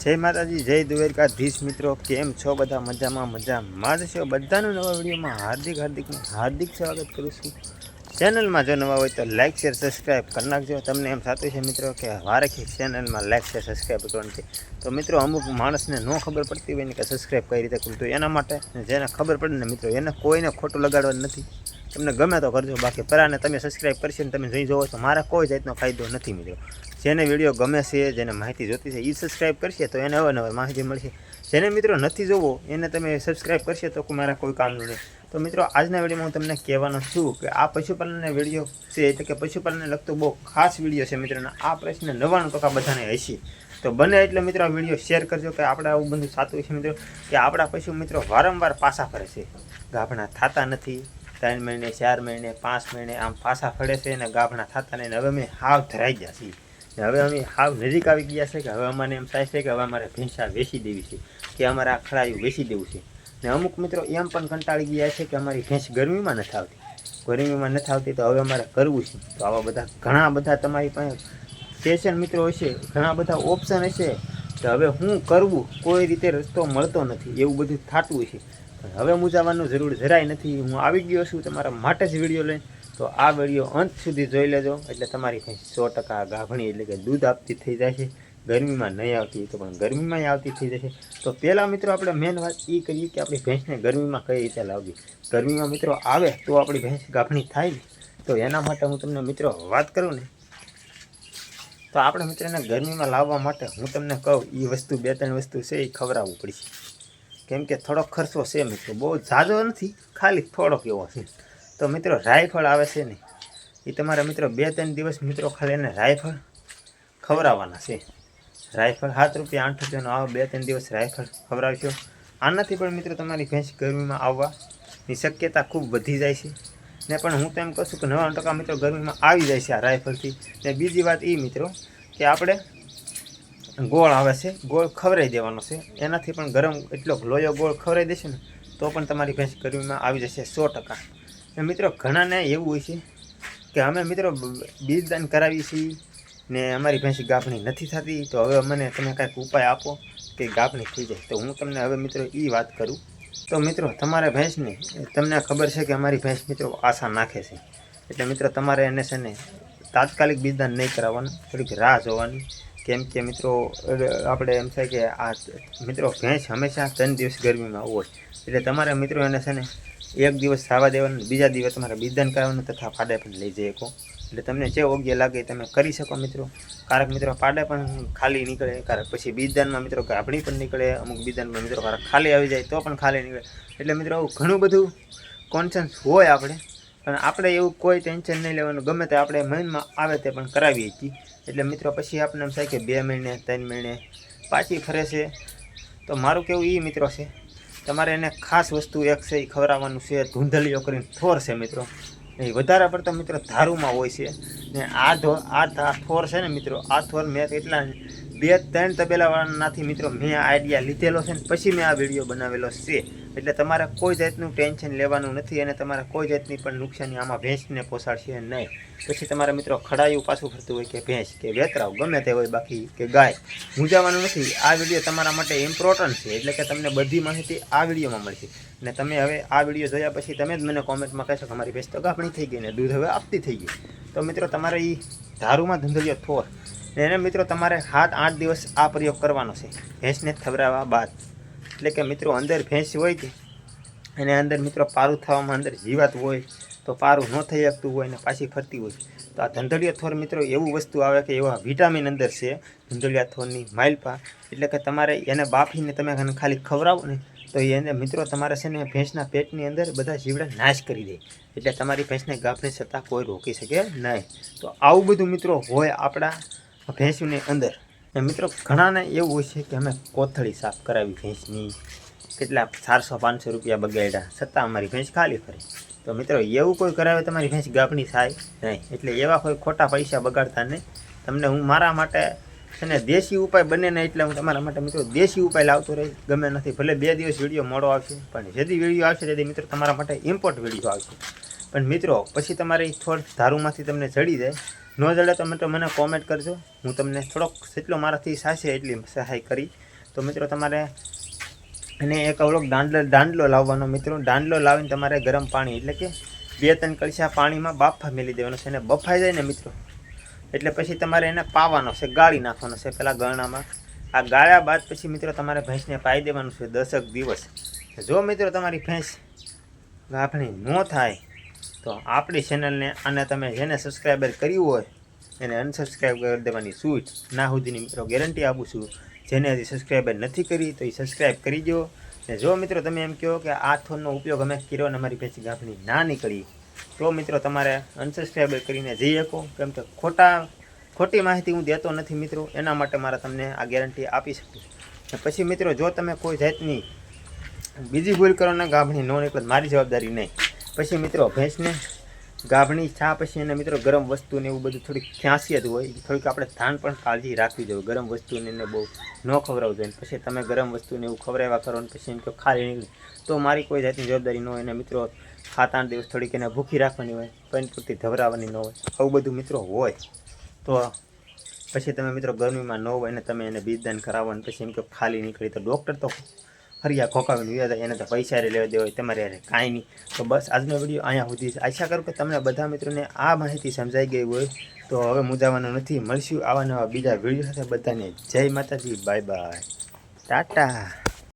જય માતાજી, જય દ્વારકાધીશ મિત્રો, કેમ છો બધા? મજામાં છો? બધાનું નવા વિડીયોમાં હાર્દિક સ્વાગત કરું છું। ચેનલમાં જો નવા હોય તો લાઇક શેર સબસ્ક્રાઈબ કરી નાખજો। તમને એમ થતું છે મિત્રો કે વારેથી ચેનલમાં લાઇક શેર સબસ્ક્રાઈબ કરવાનું છે, તો મિત્રો અમુક માણસને ન ખબર પડતી હોય ને કે સબસ્ક્રાઈબ કઈ રીતે કરવું, તો એના માટે જેને ખબર પડે ને મિત્રો એને કોઈને ખોટું લગાડવાનું નથી। તમને ગમે તો કરજો, બાકી પરાને તમે સબસ્ક્રાઈબ કરશો ને તમે જોઈ જોવો તો મારા કોઈ જાતનો ફાયદો નથી મિત્રો। જેને વિડીયો ગમે છે, જેને માહિતી જોતી છે એ સબસ્ક્રાઈબ કરશે તો એને અવારનવાર માહિતી મળશે। જેને મિત્રો નથી જોવો એને તમે સબસ્ક્રાઈબ કરશે તો મારા કોઈ કામનું નહીં। તો મિત્રો આજના વિડીયોમાં હું તમને કહેવાનો છું કે આ પશુપાલનના વિડીયો છે, એટલે કે પશુપાલનને લગતો બહુ ખાસ વિડીયો છે મિત્રોના। આ પ્રશ્ન 99% બધાને હશે, તો બને એટલે મિત્રો આ વિડીયો શેર કરજો કે આપણે આવું બધું થતું છે મિત્રો કે આપણા પશુ મિત્રો વારંવાર પાછા ફરે છે, ગાભણા થતા નથી। 3 મહિને 4 મહિને 5 મહિને આમ પાછા ફરે છે અને ગાભણા થતા નહીં। હવે અમે હાવ ધરાઈ ગયા છીએ, હવે અમે હાવ નજીક આવી ગયા છે કે હવે અમને એમ થાય છે કે હવે અમારે ભેંસા વેચી દેવી છે કે અમારે આ ખડાયું વેચી દેવું છે। ને અમુક મિત્રો એમ પણ કંટાળી ગયા છે કે અમારી ભેંસ ગરમીમાં નથી આવતી, તો હવે અમારે કરવું છે। તો આવા બધા ઘણા બધા તમારી પાસે સ્ટેશન મિત્રો હશે, ઘણા બધા ઓપ્શન હશે, તો હવે હું કરવું કોઈ રીતે રસ્તો મળતો નથી, એવું બધું થતું હશે। પણ હવે મૂંઝાવાનું જરૂર જરાય નથી, હું આવી ગયો છું તમારા માટે જ વિડીયો લઈને। તો આ વિડીયો અંત સુધી જોઈ લેજો, એટલે તમારી ભેંસ 100% ગાભણી એટલે કે દૂધ આપતી થઈ જાય છે। ગરમીમાં નહીં આવતી તો પણ ગરમીમાં આવતી થઈ જશે। તો પહેલાં મિત્રો આપણે મેન વાત એ કરીએ કે આપણી ભેંસને ગરમીમાં કઈ રીતે લાવવી। ગરમીમાં મિત્રો આવે તો આપણી ભેંસ ગાભણી થાય, તો એના માટે હું તમને મિત્રો વાત કરું ને તો આપણે મિત્રોને ગરમીમાં લાવવા માટે હું તમને કહું એ વસ્તુ 2-3 વસ્તુ છે એ ખવડાવવું પડશે, કેમ કે થોડોક ખર્ચો છે મિત્રો, બહુ ઝાઝો નથી, ખાલી થોડોક એવો છે। તો મિત્રો રાયફળ આવે છે ને એ તમારા મિત્રો 2-3 દિવસ મિત્રો ખાલી એને રાયફળ ખવડાવવાના છે। રાયફળ 7 રૂપિયા 8 રૂપિયાનો આવે, 2-3 દિવસ રાયફળ ખવડાવશો। આનાથી પણ મિત્રો તમારી ભેંસ ગરમીમાં આવવાની શક્યતા ખૂબ વધી જાય છે ને। પણ હું તો એમ કહું છું કે 99% મિત્રો ગરમીમાં આવી જાય છે આ રાયફળથી। ને બીજી વાત એ મિત્રો કે આપણે ગોળ આવે છે, ગોળ ખવડાવી દેવાનો છે, એનાથી પણ ગરમ એટલો લોયો ગોળ ખવડાવી દેશે ને તો પણ તમારી ભેંસ ગરમીમાં આવી જશે 100%। ને મિત્રો ઘણાને એવું હોય છે કે અમે મિત્રો બીજદાન કરાવીએ છીએ ને અમારી ભેંસ ગાભણી નથી થતી, તો હવે મને તમે કાંઈક ઉપાય આપો કે ગાભણી થઈ જાય। તો હું તમને હવે મિત્રો એ વાત કરું, તો મિત્રો તમારે ભેંસને તમને ખબર છે કે અમારી ભેંસ મિત્રો આશા નાખે છે, એટલે મિત્રો તમારે એને છે ને તાત્કાલિક બીજદાન નહીં કરાવવાનું, થોડીક રાહ જોવાની। કેમ કે મિત્રો આપણે એમ થાય કે આ મિત્રો ભેંસ હંમેશા 3 દિવસ ગરમીમાં હોય, એટલે તમારે મિત્રો એને છે ને 1 દિવસ થવા દેવાનું, બીજા દિવસ તમારે બીજદાન કરાવવાનું તથા પાડે પણ લઈ જઈ શકો, એટલે તમને જે યોગ્ય લાગે તમે કરી શકો મિત્રો। કારક મિત્રો પાડે પણ ખાલી નીકળે, કારક પછી બીજદાનમાં મિત્રો ગાભણી પણ નીકળે, અમુક બીજદાનમાં મિત્રો કારક ખાલી આવી જાય તો પણ ખાલી નીકળે, એટલે મિત્રો આવું ઘણું બધું કોન્સન્સ હોય પણ આપણે એવું કોઈ ટેન્શન નહીં લેવાનું, ગમે તે આપણે મહિનામાં આવે તે પણ કરાવીએ છીએ। એટલે મિત્રો પછી આપણે એમ થાય કે 2 મહિને 3 મહિને પાછી ફરે છે। તો મારું કેવું એ મિત્રો છે તમારે એને ખાસ વસ્તુ એક છે એ ખવડાવવાનું છે, ધૂંધલીઓ કરીને થોર છે મિત્રો, એ વધારે પડતો મિત્રો ધારુમાં હોય છે ને। આ થોર છે ને મિત્રો, આ થોર મેં એટલા 2-3 તબેલાવાળાનાથી મિત્રો મેં આઈડિયા લીધેલો છે ને પછી મેં આ વિડીયો બનાવેલો છે। એટલે તમારે કોઈ જાતનું ટેન્શન લેવાનું નથી અને તમારે કોઈ જાતની પણ નુકસાની આમાં ભેંસને પોસાડશે નહીં। પછી તમારા મિત્રો ખડાયું પાછું ફરતું હોય કે ભેંસ કે વેતરાવ ગમે તે હોય, બાકી કે ગાય, મૂંઝાવાનું નથી। આ વિડીયો તમારા માટે ઇમ્પોર્ટન્ટ છે, એટલે કે તમને બધી માહિતી આ વિડીયોમાં મળશે। ને તમે હવે આ વિડીયો જોયા પછી તમે જ મને કોમેન્ટમાં કહેશો કે અમારી ભેંસ તો ગાભણી થઈ ગઈ ને દૂધ હવે આપતી થઈ ગઈ। તો મિત્રો તમારે એ ધારુમાં ધૂંધલીઓ થોર એને મિત્રો તમારે 7-8 દિવસ આ પ્રયોગ કરવાનો છે ભેંસને ખવડાવવા બાદ। એટલે કે મિત્રો અંદર ભેંસ હોય કે એને અંદર મિત્રો પારું થવામાં અંદર જીવાત હોય, તો પારું ન થઈ શકતું હોય ને પાછી ફરતી હોય, તો આ ધંધળિયા થોર મિત્રો એવું વસ્તુ આવે કે એવા વિટામિન અંદર છે ધંધળિયા થોરની માલપા, એટલે કે તમારે એને બાફીને તમે ખાલી ખવડાવો ને તો એને મિત્રો તમારે છે ને ભેંસના પેટની અંદર બધા જીવડા નાશ કરી દે, એટલે તમારી ભેંસને ગાભણી છતાં કોઈ રોકી શકે નહીં। તો આવું બધું મિત્રો હોય આપણા ભેંસની અંદર। મિત્રો ઘણાને એવું હોય છે કે અમે કોથળી સાફ કરાવી ભેંસની, કેટલા 400-500 રૂપિયા બગાડ્યા છતાં અમારી ભેંસ ખાલી ફરે। તો મિત્રો એવું કોઈ કરાવે તમારી ભેંસ ગાભણી થાય નહીં, એટલે એવા કોઈ ખોટા પૈસા બગાડતા નહીં। તમને હું મારા માટે છે ને દેશી ઉપાય બને ને એટલે હું તમારા માટે મિત્રો દેશી ઉપાય લાવતો રહીશ, ગમે નથી ભલે 2 દિવસ વિડીયો મોડો આવશે, પણ જેથી વિડીયો આવશે તેથી મિત્રો તમારા માટે ઇમ્પોર્ટ વિડીયો આવશે। પણ મિત્રો પછી તમારે થોડ ધારુમાંથી તમને ચડી જાય ન જડે તો મિત્રો મને કોમેન્ટ કરજો, હું તમને થોડોક જેટલો મારાથી સાશે એટલી સહાય કરી. તો મિત્રો તમારે અને એક અવળોક દાંડલો લાવવાનો મિત્રો. દાંડલો લાવીને તમારે ગરમ પાણી એટલે કે 2-3 કળશા પાણીમાં બાફા મેલી દેવાનો છે. અને બફાઈ જાય ને મિત્રો એટલે પછી તમારે એને પાવાનો છે, ગાળી નાખવાનો છે પેલા ગરણામાં. આ ગાળ્યા બાદ પછી મિત્રો તમારે ભેંસને પાઈ દેવાનું છે 10 દિવસ. જો મિત્રો તમારી ભેંસ ગાભણી ન થાય તો આપણી ચેનલને અને તમે જેને સબસ્ક્રાઈબર કર્યું હોય એને અનસબસ્ક્રાઈબ કરી દેવાની છૂટ ના સુધીની મિત્રો ગેરંટી આપું છું. જેને હજી સબસ્ક્રાઈબર નથી કરી તો એ સબસ્ક્રાઈબ કરી દો. ને જો મિત્રો તમે એમ કહો કે આ થોરનો ઉપયોગ અમે કર્યો અને અમારી ભેંસ ગાભણી ના નીકળી તો મિત્રો તમારે અનસબસ્ક્રાઈબર કરીને જઈ શકો. કેમ કે ખોટી માહિતી હું દેતો નથી મિત્રો, એના માટે મારે તમને આ ગેરંટી આપી શકું. પછી મિત્રો જો તમે કોઈ જાતની બીજી ભૂલ કરો ને ગાભણી ન નીકળે મારી જવાબદારી નહીં. પછી મિત્રો ભેંસને ગાભણી થયા પછી એને મિત્રો ગરમ વસ્તુ ને એવું બધું થોડીક ખ્યાસિયત હોય, થોડીક આપણે ધ્યાન પણ કાળજી રાખવી જોઈએ. ગરમ વસ્તુને એને બહુ ન ખવડાવવું જોઈએ. પછી તમે ગરમ વસ્તુને એવું ખવડાવ્યા કરો ને પછી એમ કે ખાલી નીકળે તો મારી કોઈ જાતની જવાબદારી ન હોય. એને મિત્રો 7-8 દિવસ થોડીક એને ભૂખી રાખવાની હોય, પણ પૂરતી ધવરાવાની ન હોય. આવું બધું મિત્રો હોય તો પછી તમે મિત્રો ગરમીમાં ન હોય ને તમે એને બીજદાન કરાવો અને પછી એમ કે ખાલી નીકળી તો ડૉક્ટર તો ફરિયા ખોકાવીને વ્યા જાય, એને તો પૈસા લેવા દેવા હોય, તમારે યારે કાંઈ નહીં. તો બસ આજનો વિડીયો અહીંયા સુધી. આશા કરું કે તમને બધા મિત્રોને આ માહિતી સમજાઈ ગઈ હોય. તો હવે મૂંઝાવાનું નથી. મળશું આવા નવા બીજા વિડીયો સાથે. બધાને જય માતાજી, બાય બાય, ટાટા.